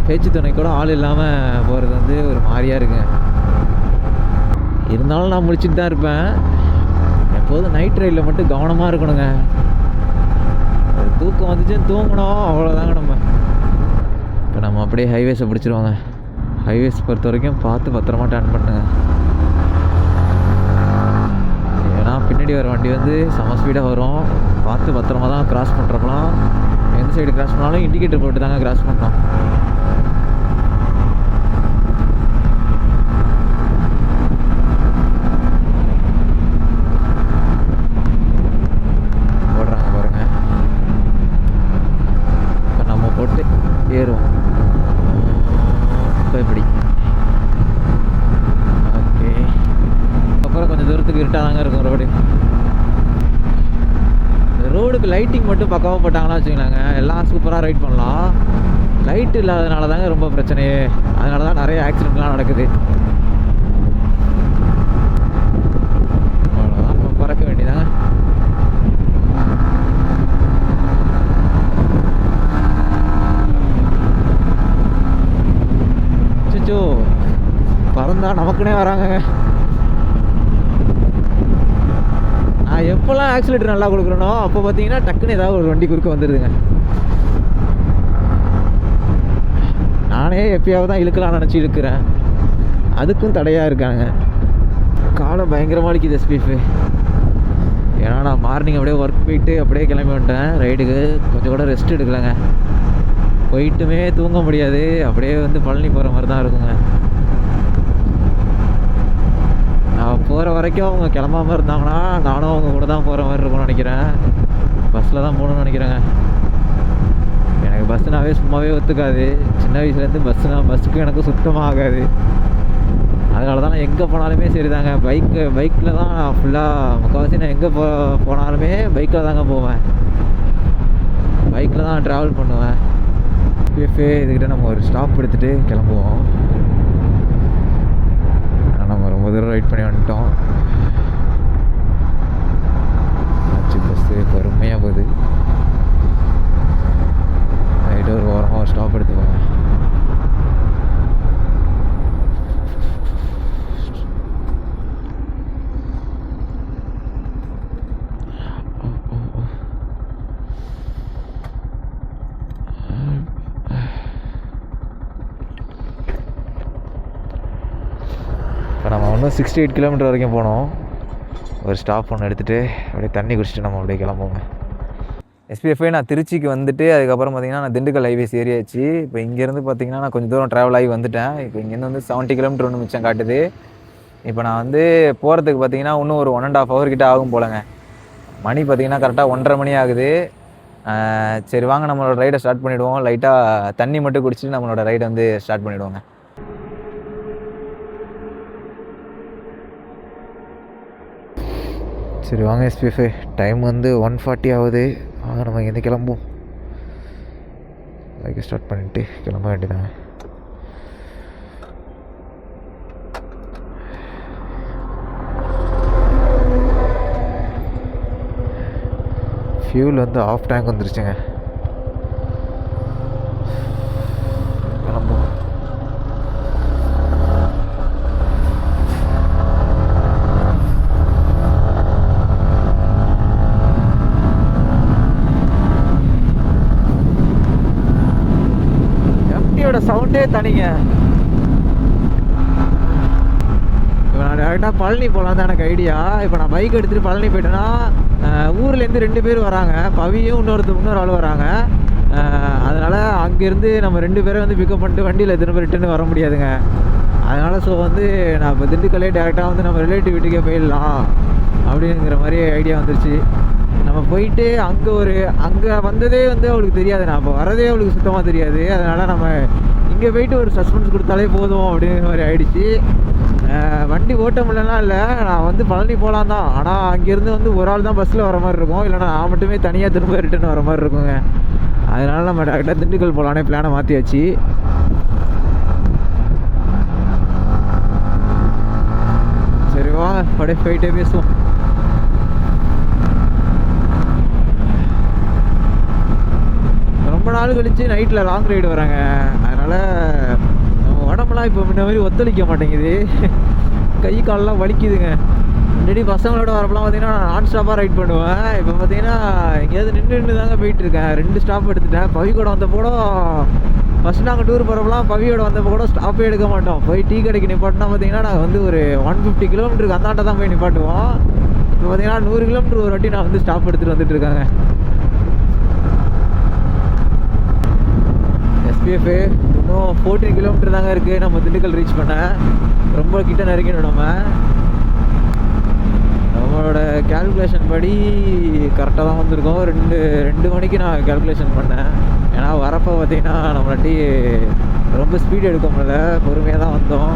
பேச்சு துணை கூட ஆள் இல்லாமல் போகிறது வந்து ஒரு மாதிரியாக இருக்குங்க. இருந்தாலும் நான் முடிச்சுட்டு தான் இருப்பேன். எப்போதும் நைட் ரைடில் மட்டும் கவனமாக இருக்கணுங்க. ஒரு தூக்கம் வந்துச்சுன்னு தூங்கணும், அவ்வளோதாங்க. இப்போ நம்ம அப்படியே ஹைவேஸை பிடிச்சிருவாங்க. ஹைவேஸ் பொறுத்த வரைக்கும் பார்த்து பத்திரமா டர்ன் பண்ணுங்க. ஏன்னா பின்னாடி வர வண்டி வந்து செம ஸ்பீடாக வரும். பார்த்து பத்திரமா தான் கிராஸ் பண்ணுறப்பலாம். எந்த சைடு கிராஸ் பண்ணாலும் இண்டிகேட்டர் போட்டு தாங்க கிராஸ் பண்ணோம். போடுறாங்க பாருங்க. இப்போ நம்ம போட்டு ஏறுவோம். இப்போ எப்படி? ஓகே. அப்புறம் கொஞ்சம் தூரத்துக்கு இருட்டாக தாங்க இருக்கும் ரோடு. ரோடுக்கு லைட்டிங் மட்டும் பக்காவாக போட்டாங்கன்னா வச்சுக்கலாங்க, எல்லாம் சூப்பராக ரைட் பண்ணலாம். லைட் இல்லாதனால தாங்க ரொம்ப பிரச்சனையே. அதனால தான் நிறைய ஆக்சிடெண்ட்லாம் நடக்குது. அவ்வளோதான், நம்ம பறக்க வேண்டியதாங்க. அச்சோ, பறந்தா நமக்குன்னே வராங்க. நான் எப்போல்லாம் ஆக்சிலேட்டர் நல்லா கொடுக்குறேனோ அப்போ பார்த்தீங்கன்னா டக்குன்னு ஏதாவது ஒரு வண்டி குறுக்க வந்துடுதுங்க. நானே எப்பயாவது தான் இழுக்கலாம்னு நினச்சி இழுக்கிறேன், அதுக்கும் தடையாக இருக்காங்க. காலம் பயங்கரமாக அடிக்குது எஸ்பிஎஃப். ஏன்னா நான் மார்னிங் அப்படியே ஒர்க் போயிட்டு அப்படியே கிளம்பி வந்துட்டேன் ரைடுக்கு. கொஞ்சம் கூட ரெஸ்ட் எடுக்கலைங்க. போயிட்டுமே தூங்க முடியாது, அப்படியே வந்து பழனி போகிற மாதிரி தான் இருக்குங்க. நான் போகிற வரைக்கும் அவங்க கிளம்பாமல் இருந்தாங்கன்னா நானும் அவங்க கூட தான் போகிற மாதிரி இருக்கும்னு நினைக்கிறேன். பஸ்ஸில் தான் போகணுன்னு நினைக்கிறேங்க. எனக்கு பஸ்ஸுனாவே சும்மாவே ஒத்துக்காது. சின்ன வயசுலேருந்து பஸ்ஸுக்கு எனக்கு சுத்தமாக ஆகாது. அதனால தான் நான் எங்கே போனாலுமே சரி தாங்க, பைக்கில் தான் நான் ஃபுல்லாக முக்கால்வாசி நான் எங்கே போனாலுமே பைக்கில் தாங்க போவேன். பைக்கில் தான் ட்ராவல் பண்ணுவேன். இதுக்கிட்ட நம்ம ஒரு ஸ்டாப் எடுத்துகிட்டு கிளம்புவோம். நம்ம ரொம்ப தூரம் ரைட் பண்ணி வந்துட்டோம். பஸ்ஸு பொறுமையாக போகுது. ரைட்டு ஒரு ஓரமாக ஒரு ஸ்டாப் எடுத்துக்கோங்க. இப்போ நம்ம இன்னும் 68 கிலோமீட்டர் வரைக்கும் போனோம். ஒரு ஸ்டாப் ஒன்று எடுத்துகிட்டு அப்படியே தண்ணி குடிச்சிட்டு நம்ம அப்படியே கிளம்புவோங்க. எஸ்பிஎஃப்ஐ நான் திருச்சிக்கு வந்துட்டு அதுக்கப்புறம் பார்த்திங்கன்னா நான் திண்டுக்கல் ஹைவேஸ் ஏரியாச்சு. இப்போ இங்கேருந்து பார்த்திங்கன்னா நான் கொஞ்சம் தூரம் ட்ராவல் ஆகி வந்துட்டேன். இப்போ இங்கேருந்து வந்து 70 கிலோமீட்டர் ஒன்று மிச்சம் காட்டுது. இப்போ நான் வந்து போகிறதுக்கு பார்த்திங்கன்னா இன்னும் ஒரு 1.5 hour கிட்டே ஆகும் போலங்க. மணி பார்த்திங்கன்னா கரெக்டாக 1:30 மணி ஆகுது. சரி வாங்க நம்மளோட ரைடை ஸ்டார்ட் பண்ணிவிடுவோம். லைட்டாக தண்ணி மட்டும் குடிச்சிட்டு நம்மளோட ரைடை வந்து ஸ்டார்ட் பண்ணிவிடுவோங்க. சரி வாங்க எஸ்பிஎஃப்ஐ, டைம் வந்து 1:40 ஆகுது. வாங்க நம்ம இங்கேருந்து கிளம்புவோம். பைக்கை ஸ்டார்ட் பண்ணிட்டு கிளம்ப வேண்டியதாங்க. ஃபியூல் வந்து ஆஃப் டேங்க் வந்துருச்சுங்க. கிளம்புவோம். சவுண்டே தனிங்க. இப்போ நான் டேரெக்டாக பழனி போகலாம் தான் எனக்கு ஐடியா. இப்போ நான் பைக் எடுத்துகிட்டு பழனி போயிட்டேன்னா ஊர்லேருந்து 2 பேர் வராங்க, பவியும் இன்னொரு ஆள் வராங்க. அதனால் அங்கேருந்து நம்ம 2 பேரை வந்து பிக்கப் பண்ணிட்டு வண்டியில் திரும்ப ரிட்டர்ன் வர முடியாதுங்க. அதனால் ஸோ வந்து நான் இப்போ திண்டுக்கல்லே டேரெக்டாக வந்து நம்ம ரிலேட்டிவ் வீட்டுக்கே போயிடலாம் அப்படிங்கிற மாதிரி ஐடியா வந்துருச்சு. நம்ம போயிட்டு அங்கே வந்ததே வந்து அவளுக்கு தெரியாது, நான் இப்போ வரதே அவளுக்கு சுத்தமாக தெரியாது. அதனால் நம்ம இங்கே போயிட்டு ஒரு சஸ்பென்ஸ் கொடுத்தாலே போதும் அப்படிங்கிற மாதிரி ஆகிடுச்சு. வண்டி ஓட்ட முடியலாம் இல்லை, நான் வந்து பழனி போகலாம் தான். ஆனால் அங்கேருந்து வந்து ஒரு ஆள் தான் பஸ்ஸில் வர மாதிரி இருக்கும், இல்லைனா நான் மட்டுமே தனியாக திரும்ப ரிட்டர்ன் வர மாதிரி இருக்குங்க. அதனால் நம்ம டேரெக்டாக திண்டுக்கல் போகலானே பிளானை மாற்றியாச்சு. சரி வாங்க அப்படியே போயிட்டே பேசுவோம். ரொம்ப நாள் கழிச்சு நைட்டில் லாங் ரைடு வராங்க. அதனால் நம்ம உடம்புலாம் இப்போ முன்ன மாதிரி ஒத்துழைக்க மாட்டேங்குது, கை காலெலாம் வலிக்குதுங்க. முன்னாடி பசங்களோட வரப்பெல்லாம் பார்த்திங்கன்னா நான் நான் ஸ்டாப்பாக ரைட் பண்ணுவேன். இப்போ பார்த்திங்கன்னா எங்கேயாவது நின்று தாங்க போயிட்டுருக்கேன். 2 ஸ்டாப் எடுத்துட்டேன். பவி கூட வந்த கூட ஃபஸ்ட் நாங்கள் டூர் போகிறப்பெல்லாம் பவியோட வந்தப்போ கூட ஸ்டாப்பே எடுக்க மாட்டோம். போய் டீ கடைக்கு நிப்பாட்டினா பார்த்திங்கன்னா நாங்கள் வந்து ஒரு 150 கிலோமீட்டருக்கு அந்தாண்ட தான் போய் நிப்பாட்டுவோம். இப்போ பார்த்திங்கன்னா 100 கிலோமீட்டர் ஒரு வாட்டி நான் வந்து ஸ்டாப் எடுத்துகிட்டு வந்துட்டுருக்காங்க. எஸ்பிஎஃப் இன்னும் 14 கிலோமீட்டர் தாங்க இருக்குது நம்ம திண்டுக்கல் ரீச் பண்ண. ரொம்ப கிட்ட நெருங்கிடும். நம்மளோட கேல்குலேஷன் படி கரெக்டாக தான் வந்திருக்கோம். 2 மணிக்கு நான் கேல்குலேஷன் பண்ணேன். ஏன்னா வரப்போ பார்த்திங்கன்னா நம்மளாட்டி ரொம்ப ஸ்பீடு எடுக்க முடியல, பொறுமையாக தான் வந்தோம்.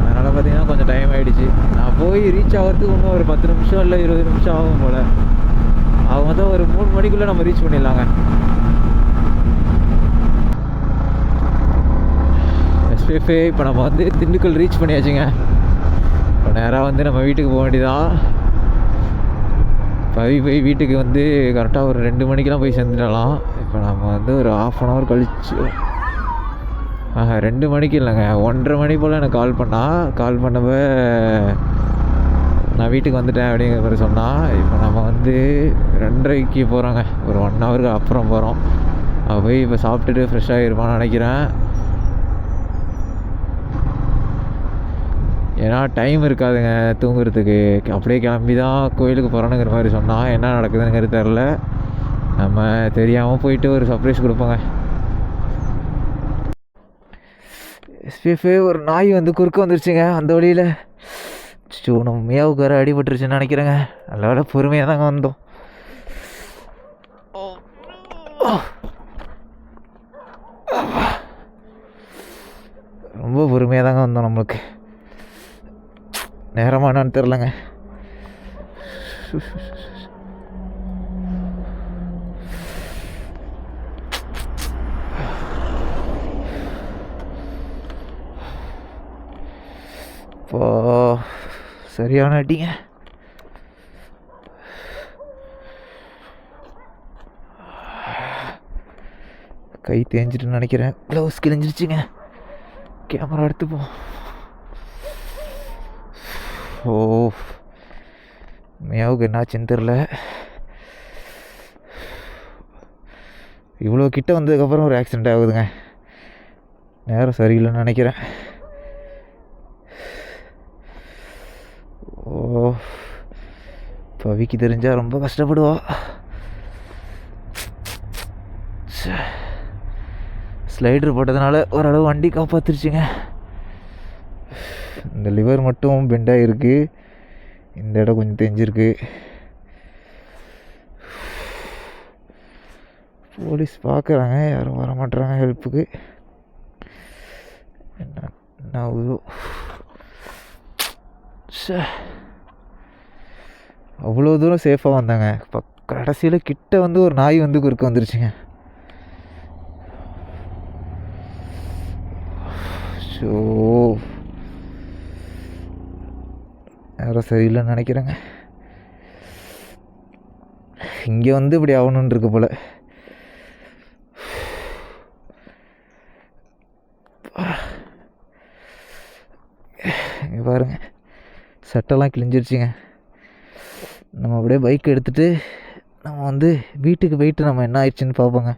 அதனால் பார்த்திங்கன்னா கொஞ்சம் டைம் ஆகிடுச்சு. நான் போய் ரீச் ஆகிறதுக்கு இன்னும் ஒரு 10 நிமிஷம் இல்லை 20 நிமிஷம் ஆகும் போல். அவங்க வந்து ஒரு 3 மணிக்குள்ளே நம்ம ரீச் பண்ணிடலாங்க. எஸ்பிஎஃப்ஏ இப்போ நம்ம வந்து திண்டுக்கல் ரீச் பண்ணியாச்சுங்க. இப்போ நேராக வந்து நம்ம வீட்டுக்கு போக வேண்டியதான். போய் வீட்டுக்கு வந்து கரெக்டாக ஒரு 2 மணிக்கெலாம் போய் சேர்ந்துடலாம். இப்போ நம்ம வந்து ஒரு 1/2 hour கழிச்சு 2 மணிக்கு இல்லைங்க 1:30 மணி போல் எனக்கு கால் பண்ணப்போ நான் வீட்டுக்கு வந்துட்டேன் அப்படிங்கிற மாதிரி சொன்னால். இப்போ நம்ம வந்து 2:30க்கு போகிறோங்க, ஒரு 1 ஹவருக்கு அப்புறம் போகிறோம். போய் இப்போ சாப்பிட்டுட்டு ஃப்ரெஷ்ஷாக இருப்பான்னு நினைக்கிறேன். ஏன்னா டைம் இருக்காதுங்க தூங்குறதுக்கு. அப்படியே கிளம்பி தான் கோயிலுக்கு போகிறோன்னுங்கிற மாதிரி சொன்னால் என்ன நடக்குதுங்கிறது தெரில. நம்ம தெரியாமல் போயிட்டு ஒரு சர்ப்ரைஸ் கொடுப்போங்க. எஸ்பிஎஃப்ஏ ஒரு நாய் வந்து குறுக்க வந்துருச்சுங்க அந்த வழியில். நம்ம மியாவுக்கு வேறு அடிபட்டுருச்சுன்னு நினைக்கிறேங்க. நல்ல வேலை பொறுமையாக தாங்க வந்தோம். ரொம்ப பொறுமையாக தாங்க வந்தோம். நம்மளுக்கு நேரமாக என்னன்னு தெரிலங்க. இப்போ சரியான அடிங்க. கை தேஞ்சிட்டுன்னு நினைக்கிறேன். க்ளவுஸ் கிழிஞ்சிருச்சுங்க. கேமரா எடுத்துப்போம். ஓ மியாவுக்கு என்னாச்சுன்னு தெரில. இவ்வளோ கிட்ட வந்ததுக்கப்புறம் ஒரு ஆக்சிடெண்ட் ஆகுதுங்க. நேரம் சரியில்லைன்னு நினைக்கிறேன். ஓ பவிக்கு தெரிஞ்சால் ரொம்ப கஷ்டப்படுவா. ஸ்லைடர் போட்டதுனால ஓரளவு வண்டி காப்பாற்றிருச்சுங்க. இந்த லிவர் மட்டும் பெண்டாக இருக்குது. இந்த இடம் கொஞ்சம் தெரிஞ்சிருக்கு. போலீஸ் பார்க்குறாங்க, யாரும் வர மாட்டுறாங்க ஹெல்ப்புக்கு. என்ன அவ்வளோ தூரம் சேஃபாக வந்தாங்க. இப்போ கடைசியில் கிட்ட வந்து ஒரு நாய் வந்து குறுக்க வந்துருச்சுங்க. ஸோ யாரும் சரியில்லைன்னு நினைக்கிறேங்க. இங்கே வந்து இப்படி ஆகணுன்னு இருக்கு போல். இங்கே பாருங்க, சட்டெல்லாம் கிழிஞ்சிருச்சுங்க. நம்ம அப்படியே பைக் எடுத்துகிட்டு நம்ம வந்து வீட்டுக்கு போயிட்டு நம்ம என்ன ஆயிடுச்சுன்னு பார்ப்போங்க.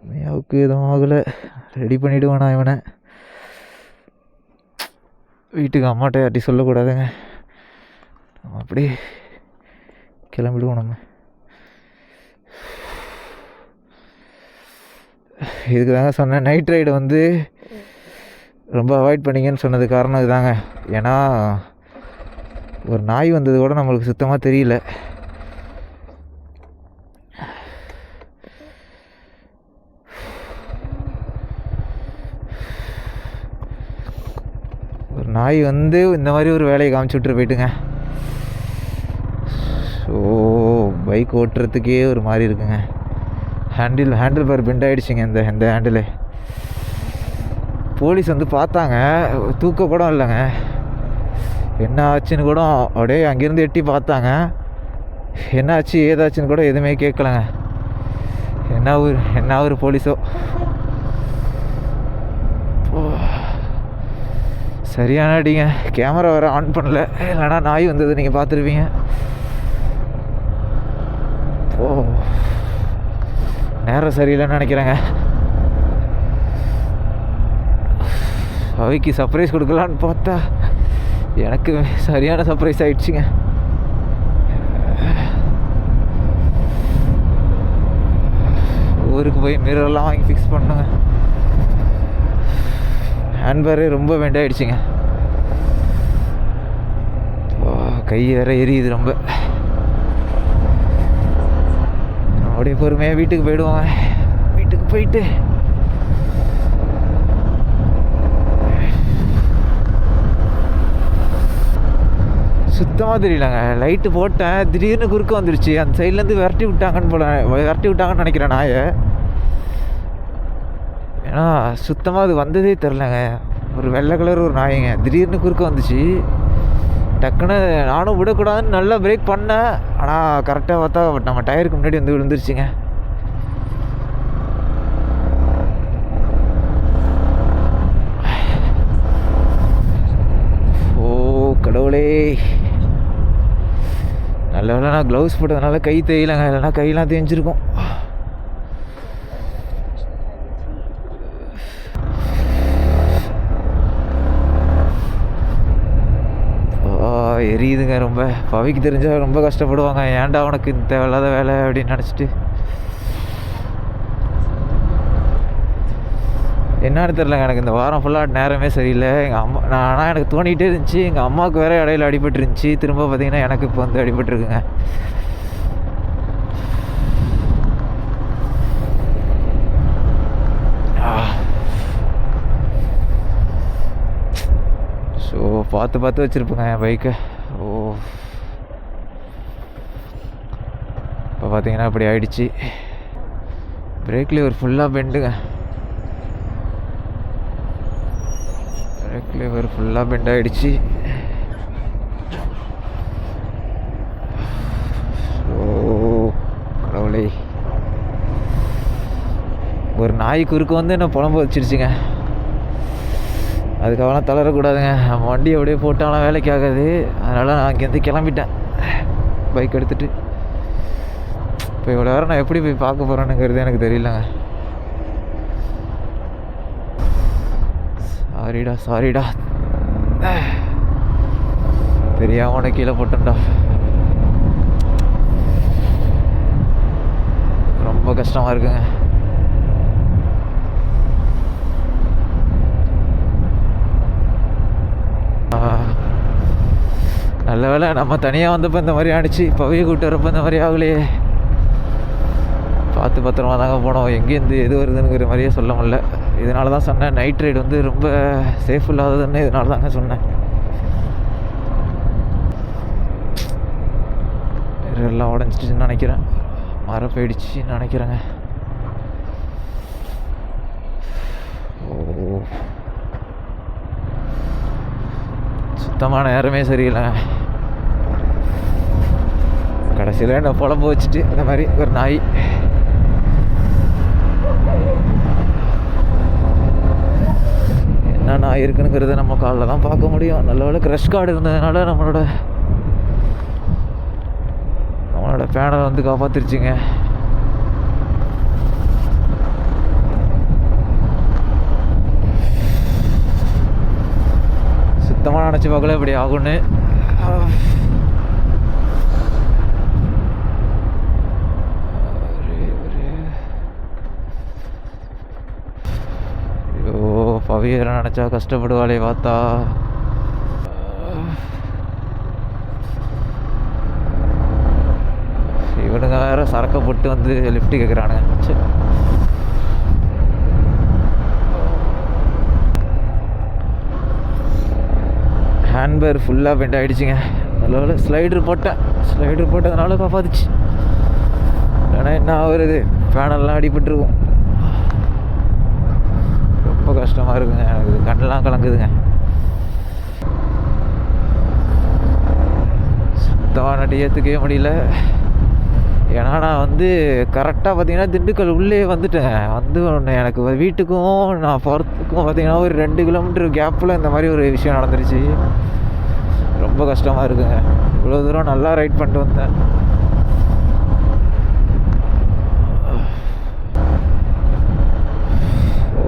மியாவுக்கு எதுவும் ஆகலை, ரெடி பண்ணிவிடுவானா இவனை. வீட்டுக்கு அம்மாட்ட யார்ட்டி சொல்லக்கூடாதுங்க. நம்ம அப்படியே கிளம்பிடுவோம். நம்ம இதுக்கு தாங்க சொன்னேன், நைட் ரைடு வந்து ரொம்ப அவாய்ட் பண்ணிங்கன்னு சொன்னது காரணம் இதுதாங்க. ஏன்னா ஒரு நாய் வந்தது கூட நம்மளுக்கு சுத்தமாக தெரியல. ஒரு நாய் வந்து இந்த மாதிரி ஒரு வேலையை காமிச்சு விட்டுட்டு போயிட்டுங்க. ஸோ பைக் ஓட்டுறதுக்கே ஒரு மாதிரி இருக்குங்க. ஹேண்டில் பார் பெண்ட் ஆகிடுச்சிங்க. இந்த ஹேண்டில் போலீஸ் வந்து பார்த்தாங்க, தூக்க கூட இல்லைங்க. என்ன ஆச்சுன்னு கூட அப்படியே அங்கேருந்து எட்டி பார்த்தாங்க. என்ன ஆச்சு ஏதாச்சுன்னு கூட எதுவுமே கேட்கலங்க. என்ன ஒரு போலீஸோ. சரியான அடிங்க. கேமரா வேறு ஆன் பண்ணல, இல்லைனா நாய் வந்தது நீங்கள் பார்த்துருப்பீங்க. ஓ நேரம் சரியில்லைன்னு நினைக்கிறேங்க. அவைக்கு சர்ப்ரைஸ் கொடுக்கலான்னு பார்த்தா எனக்கு சரியான சர்ப்ரைஸ் ஆகிடுச்சிங்க. ஊருக்கு போய் மிரர்லாம் வாங்கி ஃபிக்ஸ் பண்ணுங்க. ஹேண்ட்பேரே ரொம்ப வெண்டாயிடுச்சிங்க. கை வேற எரியுது ரொம்ப. அப்படியே பொறுமையாக வீட்டுக்கு போயிடுவாங்க. வீட்டுக்கு போயிட்டு சுத்தமாக தெரியலங்க. லைட்டு போட்டேன், திடீர்னு குறுக்க வந்துருச்சு. அந்த சைட்லேருந்து விரட்டி விட்டாங்கன்னு நினைக்கிறேன் நாயை. ஏன்னா சுத்தமாக அது வந்ததே தெரிலங்க. ஒரு வெள்ளை கலர் ஒரு நாய்ங்க, திடீர்னு குறுக்க வந்துச்சு. டக்குன்னு நானும் விடக்கூடாதுன்னு நல்லா பிரேக் பண்ணேன். ஆனால் கரெக்டாக பார்த்தா நம்ம டயருக்கு முன்னாடி வந்து விழுந்துருச்சுங்க. ஓ கடவுளே, நல்ல வேலை நான் க்ளவுஸ் போட்டதுனால கை தேயலைங்க, இல்லைன்னா கையெல்லாம் தேய்ஞ்சிருக்கும். எரியுதுங்க ரொம்ப. பவிக்கு தெரிஞ்சால் ரொம்ப கஷ்டப்படுவாங்க. ஏன்டா அவனுக்கு இந்த தேவையில்லாத வேலை அப்படின்னு நினச்சிட்டு. என்னன்னு தெரிலங்க, எனக்கு இந்த வாரம் ஃபுல்லாக நேரமே சரியில்லை. எங்கள் அம்மா ஆனால் எனக்கு தோணிகிட்டே இருந்துச்சு. எங்கள் அம்மாவுக்கு வேறு இடையில அடிபட்டுருந்துச்சு. திரும்ப பார்த்திங்கன்னா எனக்கு இப்போ வந்து அடிபட்டுருக்குங்க. பார்த்து பார்த்து வச்சுருப்பேங்க என் பைக்கை. ஓ, இப்போ பார்த்தீங்கன்னா இப்படி ஆயிடுச்சு. பிரேக் லிவர் ஃபுல்லாக பெண்டுங்க. பிரேக் லிவர் ஃபுல்லாக பெண்ட் ஆகிடுச்சு. ஓ கடவுளே, ஒரு நாய் குறுக்க வந்து என்ன புலம்பு வச்சிருச்சுங்க. அதுக்கப்புறம் தளரக்கூடாதுங்க. நம்ம வண்டி அப்படியே போட்டாலும் வேலைக்கு ஆகாது. அதனால் நான் அங்கேருந்து கிளம்பிட்டேன் பைக் எடுத்துகிட்டு. இப்போ இவ்வளோ நேரம் நான் எப்படி போய் பார்க்க போகிறேன்னுங்கிறது எனக்கு தெரியலங்க. சாரிடா தெரியாம உனக்கு கீழே போட்டேன்டா. ரொம்ப கஷ்டமாக இருக்குங்க. நல்ல வேலை நம்ம தனியாக வந்தப்போ இந்த மாதிரி ஆணிச்சு. இப்போவே கூப்பிட்டு வரப்போ இந்த மாதிரி ஆகலையே. பார்த்து பத்திரமா தாங்க போனோம். எங்கேருந்து எது வருதுங்கிற மாதிரியே சொல்ல முடியல. இதனால தான் சொன்னேன் நைட் ரைடு வந்து ரொம்ப சேஃப் இல்லாததுன்னு. இதனால தாங்க சொன்னேன். எல்லாம் உடஞ்சிட்டுன்னு நினைக்கிறேன். மரம் போயிடுச்சுன்னு நினைக்கிறேங்க. ஓ, சுத்தமான நேரமே சரியில்லை. கடைசியில் என்ன புலம்பு வச்சுட்டு இந்த மாதிரி ஒரு நாய். என்ன நாய் இருக்குனுங்கிறத நம்ம காலில் தான் பார்க்க முடியும். நல்ல வேளை க்ரஷ் கார்டு இருந்ததுனால நம்மளோட பேனல் வந்து காப்பாற்றிருச்சுங்க. சுத்தமாக நினச்சி பார்க்கல இப்படி ஆகும்னு. ஐயோ, பவியரை நினச்சா கஷ்டப்படுவாளே பார்த்தா. இவனுங்க வேற சரக்கை போட்டு வந்து லிஃப்ட் கேட்குறானுங்க. சரி, ஹேண்ட்பேர் ஃபுல்லாக பெண்ட் ஆகிடுச்சிங்க. நல்ல ஸ்லைடர் போட்டதுனால காப்பாத்துச்சு. இல்லைன்னா என்ன ஆகுறது, பேனல்லாம் அடிபட்டுருக்கும். ரொம்ப கஷ்டமாக இருக்குங்க. எனக்கு கண்ணெல்லாம் கலங்குதுங்க. சுத்தமாக நட்டி ஏற்றுக்கவே முடியல. ஏன்னா நான் வந்து கரெக்டாக பார்த்தீங்கன்னா திண்டுக்கல் உள்ளே வந்துட்டேன். வந்து ஒன்று எனக்கு வீட்டுக்கும் நான் போகிறதுக்கும் பார்த்தீங்கன்னா ஒரு 2 கிலோமீட்டர் கேப்பில் இந்த மாதிரி ஒரு விஷயம் நடந்துருச்சு. ரொம்ப கஷ்டமாக இருக்குங்க. இவ்வளோ தூரம் நல்லா ரைட் பண்ணிட்டு வந்தேன். ஓ,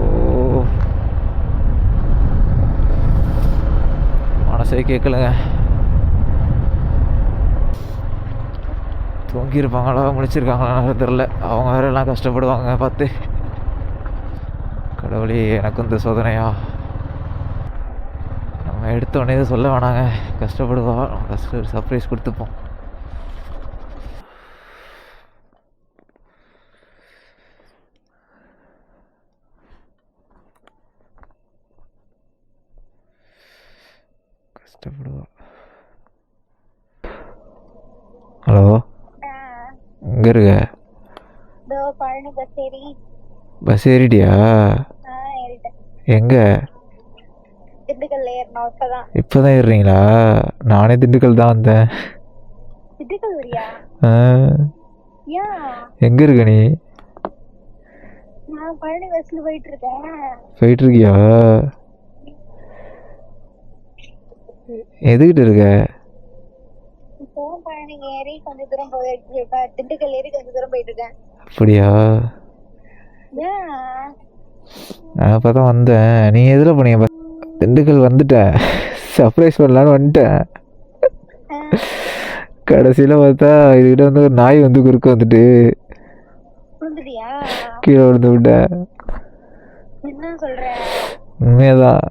மனசே கேட்கலங்க. தூங்கியிருப்பாங்களா முடிச்சிருக்காங்களா தெரில. அவங்க வேற எல்லாம் கஷ்டப்படுவாங்க பார்த்து. கடவுளே, எனக்கும் இந்த சோதனையா. நம்ம எடுத்தோடனே சொல்ல வேணாங்க, கஷ்டப்படுவா. ஃபஸ்ட்டு ஒரு சர்ப்ரைஸ் கொடுத்துப்போம். கஷ்டப்படுவா. ஹலோ, எங்கே இருக்க? பஸ் ஏறிட்டியா? எங்க? இப்போதான் ஏறுறீங்களா? நானே திண்டுக்கல் தான் வந்தேன். எங்க இருக்க நீ? போயிட்டு இருக்கியா? எதுக்கிட்ட இருக்க? அப்படியா? நான் அப்பதான் வந்தேன். நீ எதுல போனீங்க? திண்டுக்கல் வந்துட்டேன், சர்ப்ரைஸ் பண்ணலான்னு வந்துட்டேன். கடைசியில் பார்த்தா இதுகிட்ட வந்து ஒரு நாய் வந்து குறுக்க வந்துட்டு கீழே விழுந்து விட்டேன். உண்மையாதான்.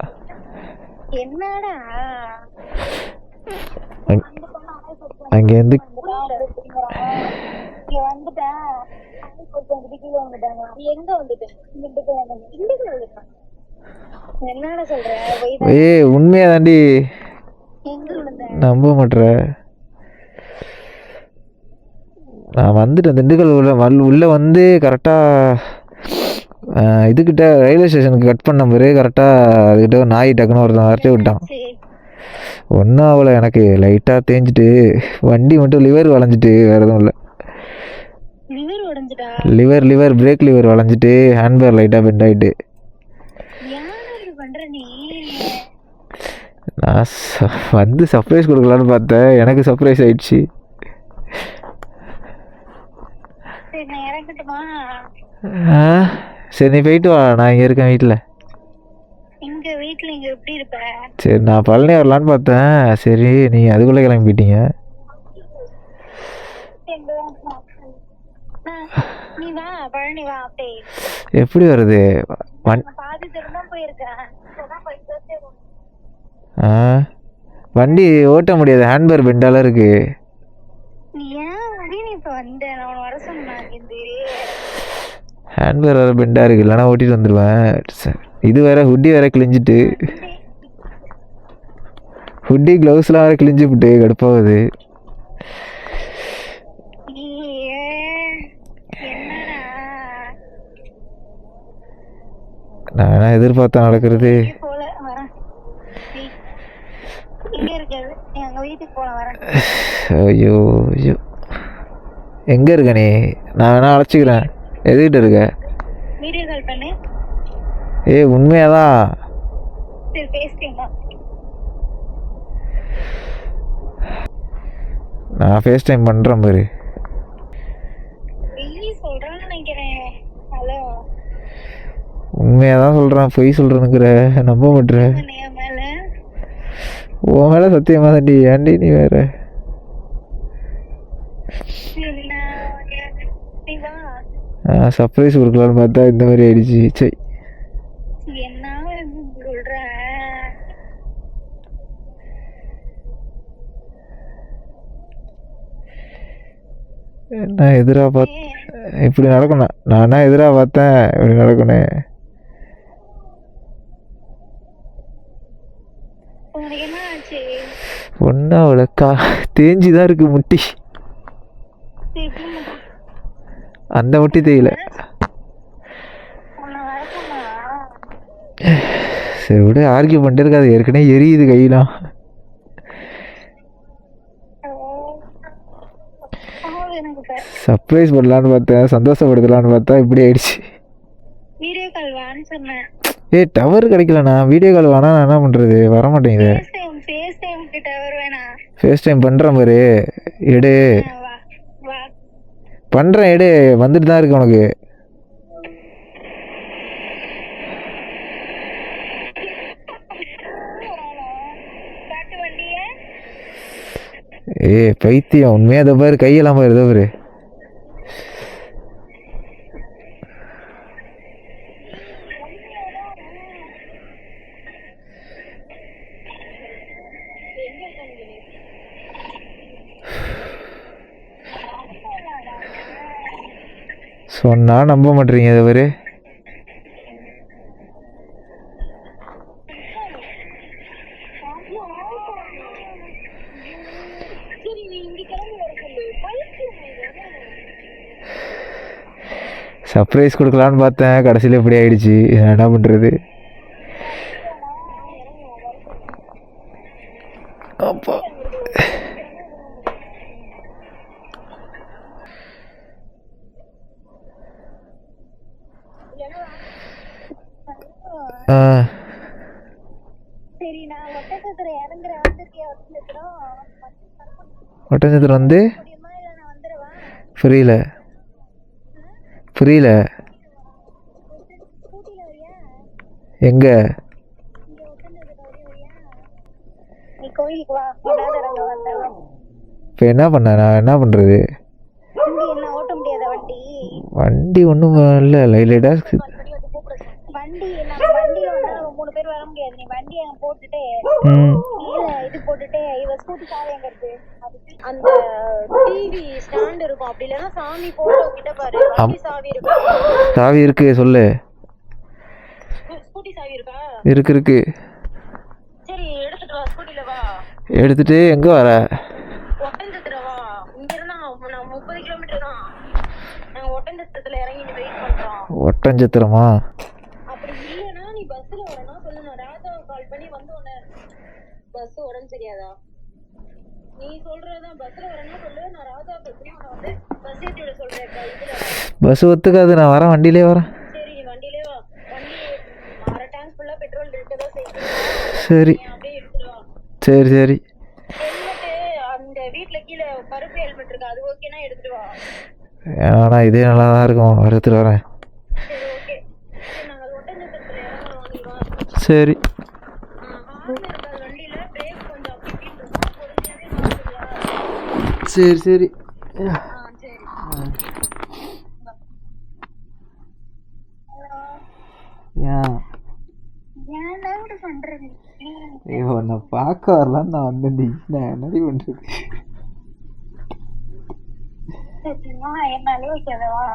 அங்கேருந்து ஏய், உண்மையா தாண்டி. நம்ப மாட்ற. நான் வந்துட்டேன் திண்டுக்கல் உள்ளே வந்து கரெக்டாக இதுக்கிட்ட ரயில்வே ஸ்டேஷனுக்கு கட் பண்ண பிறகு கரெக்டாக அதுக்கிட்ட ஒரு நாய் டக்குன்னு ஒருத்தன் வரட்டி விட்டான். ஒன்றும் அவ்வளோ எனக்கு லைட்டாக தேஞ்சிட்டு வண்டி மட்டும் லிவர் வளைஞ்சிட்டு வேறு எதுவும் இல்லை. லிவர் பிரேக் லிவர் வளைஞ்சிட்டு ஹேண்ட்பேர் லைட்டாக பெண்ட் ஆகிட்டு. நான் வந்து சர்ப்ரைஸ் கொடுக்கலான்னு பார்த்தேன், எனக்கு சர்ப்ரைஸ் ஆயிடுச்சு. சரி நீ போயிட்டு வா, நான் இங்கே இருக்கேன் வீட்டில். சரி நான் பழனி வரலான்னு பார்த்தேன், சரி நீ அதுக்குள்ளே கிளம்பி போயிட்டீங்க. எப்படி வருது வண்டி ஓட்ட முடியாது, ஹேண்ட்பேர் பெண்டால இருக்கு. ஹேண்ட்பேர் வேறு பெண்டாக இருக்குது, இல்லைனா ஓட்டிகிட்டு வந்துடுவேன். இது வேறு ஹுட்டி வேறு கிழிஞ்சிட்டு, ஹுட்டி க்ளவுஸ்லாம் வேறு கிழிஞ்சு விட்டு கடுப்பாகுது. நான் என்ன எதிர்பார்த்தா நடக்கிறது. ஐயோ ஐயோ, எங்கே இருக்க நீ? நான் வேணா அழைச்சிக்கிறேன். எதுக்கிட்ட இருக்க? ஏய் உண்மையாதான். நான் ஃபேஸ் டைம் பண்ணுறேன் பாரு. உண்மையாதான் சொல்கிறேன், பொய் சொல்கிறேனுங்கிற நம்ப மாட்டேற. உன் மேலே சத்தியமாக தாண்டி, ஏன்டி நீ வேற. சர்ப்ரைஸ் கொடுக்கலான்னு பார்த்தா இந்த மாதிரி ஆயிடுச்சு. சரி நான் எதிராக பார்த்தேன் இப்படி நடக்கணும், நானா எதிராக பார்த்தேன் இப்படி நடக்கணும். ஒன்றா அவ்வளோக்கா தேஞ்சிதான் இருக்கு முட்டி, அந்த முட்டி தேயில. சரி விட, ஆர்கியூ பண்ணிட்டு இருக்காது, ஏற்கனவே எரியுது கையெல்லாம். சர்ப்ரைஸ் பண்ணலான்னு பார்த்தேன், சந்தோஷப்படுத்தலான்னு பார்த்தா இப்படி ஆயிடுச்சு. ஏய் டவர் கிடைக்கலண்ணா, வீடியோ கால் வேணா, நான் என்ன பண்ணுறது, வர மாட்டேங்குது. ஃபேஸ் டைம் பண்ணுறேன் பாரு, எடு பண்ணுறேன், எடு வந்துட்டு தான் இருக்கு உனக்கு. ஏ பைத்தியம், உண்மையாக அதை பாரு, கையெல்லாம் பாரு, ஏதோ பாரு. சொன்னா நம்ப மாட்டீங்க, அதை பாரு. சர்ப்ரைஸ் கொடுக்கலான்னு பார்த்தேன், கடைசியில் இப்படி ஆயிடுச்சு, என்ன பண்ணுறது. அப்பா ஒட்டஞ்சத்திரம் வந்து புரியல புரியல எங்க? இப்போ என்ன பண்ண, நான் என்ன பண்ணுறது? வண்டி ஒன்றும் இல்லை, லைட்டாக சாவி இருக்கு, சொல்லு. இருக்கு எடுத்துகிட்டு எங்கே வர? ஒட்டஞ்சத்திரவா இங்க இருந்தா நான் 30 கிலோமீட்டர் தான். நாங்க ஒட்டஞ்சத்திரத்துல இறங்கி வெயிட் பண்றோம். ஒட்டஞ்சத்திரமா? அப்படி இல்லைன்னா நீ பஸ்ல வரணும் சொல்லு. நான் ராஜாவுக்கு கால் பண்ணி வந்து உடனே பஸ் உடம்பு சரியாதா நீ சொல்றதான் பஸ்ல வரணும் சொல்லு. நான் ராஜாவுக்கு எப்படியும் உன்னை வந்து பஸ் ஏற்றி விட சொல்றேன். இதுல பஸ் ஒத்துக்காது, நான் வரேன், வண்டியிலே வரேன். சரி நீ வண்டியிலே வா. வண்டி அரை டேங்க் ஃபுல்லா பெட்ரோல் இருக்கதா செய்யும். சரி அப்படியே எடுத்துட்டு வா. சரி சரி. ஹெல்மெட்டு அந்த வீட்டுல கீழே கருப்பு ஹெல்மெட் இருக்கு, அது ஓகேனா எடுத்துட்டு வா. ஏன்னா இதே நல்லா தான் இருக்கும், எடுத்துகிட்டு வரேன். சரி ஓகே. சரி நாங்கள் ஒட்டஞ்சத்திரத்துல இறங்கணும், வாங்கிடுவா. சரி ஹார்ன் இருக்காது வண்டியில, பிரேக் கொஞ்சம் அப்படி இப்படின்னு இருக்கும், பொறுமையாவே பார்த்துக்கலாம். சரி சரி. சரி. ஏன் ஏன் இப்படி பண்றது? ஐயோ, நான் பார்க்க வரலான்னு நான் வந்தேன். நான் என்னடி பண்ணுறது? என்னாலே வைக்காதவா?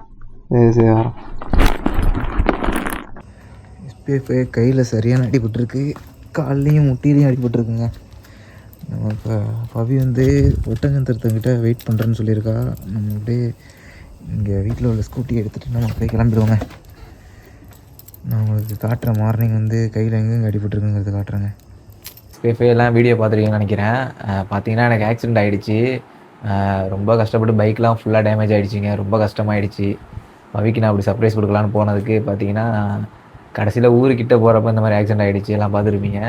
சரி சரி வரேன். எஸ்பிஎஃப் கையில் சரியான அடிபட்டுருக்கு, கால்லையும் முட்டிலையும் அடிபட்டுருக்குங்க. நம்ம இப்போ பவி வந்து ஒட்டஞ்சத்திரத்துக்கிட்ட வெயிட் பண்ணுறேன்னு சொல்லியிருக்கா. நம்ம அப்படியே இங்கே வீட்டில் உள்ள ஸ்கூட்டி எடுத்துகிட்டு நம்ம அப்படியே கிளம்பிடுவோங்க. நான் உங்களுக்கு காட்டுறேன், மார்னிங் வந்து கையில் எங்கெங்கே அடிபட்டுருக்குங்கிறது காட்டுறேங்க. எஸ்பிஎஃப் எல்லாம் வீடியோ பார்த்துருக்கீங்கன்னு நினைக்கிறேன். பார்த்தீங்கன்னா எனக்கு ஆக்சிடெண்ட் ஆகிடுச்சு. ரொம்ப கஷ்டப்பட்டு பைக்லாம் ஃபுல்லாக டேமேஜ் ஆகிடுச்சிங்க. ரொம்ப கஷ்டமாயிடுச்சு. பவிக்கு நான் அப்படி சர்ப்ரைஸ் கொடுக்கலான்னு போனதுக்கு பார்த்தீங்கன்னா கடைசியில் ஊருக்கிட்ட போகிறப்ப இந்த மாதிரி ஆக்சிடெண்ட் ஆகிடுச்சு. எல்லாம் பார்த்துருப்பீங்க.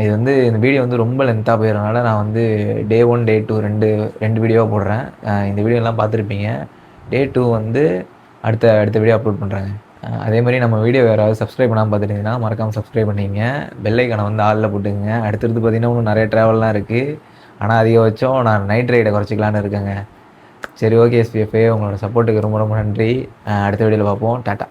இது வந்து இந்த வீடியோ வந்து ரொம்ப லென்த்தாக போயிடறனால நான் வந்து டே 1 டே 2 ரெண்டு வீடியோவாக போடுறேன். இந்த வீடியோலாம் பார்த்துருப்பீங்க. டே 2 வந்து அடுத்த வீடியோ அப்லோட் பண்ணுறாங்க. அதே மாதிரி நம்ம வீடியோ யாராவது சப்ஸ்கிரைப் பண்ணாமல் பார்த்துட்டிங்கன்னா மறக்காமல் சப்ஸ்கிரைப் பண்ணிங்க. பெல் ஐக்கானை வந்து ஆளில் போட்டுங்க. அடுத்தடுத்து பார்த்திங்கன்னா இன்னும் நிறைய ட்ராவல்லாம் இருக்குது. ஆனால் அதிகபட்சம் நான் நைட் ரைடை குறைச்சிக்கலான்னு இருக்கேங்க. சரி ஓகே எஸ்பிஎஃப், உங்களோட சப்போர்ட்டுக்கு ரொம்ப ரொம்ப நன்றி. அடுத்த வீடியோவில் பார்ப்போம். டாட்டா.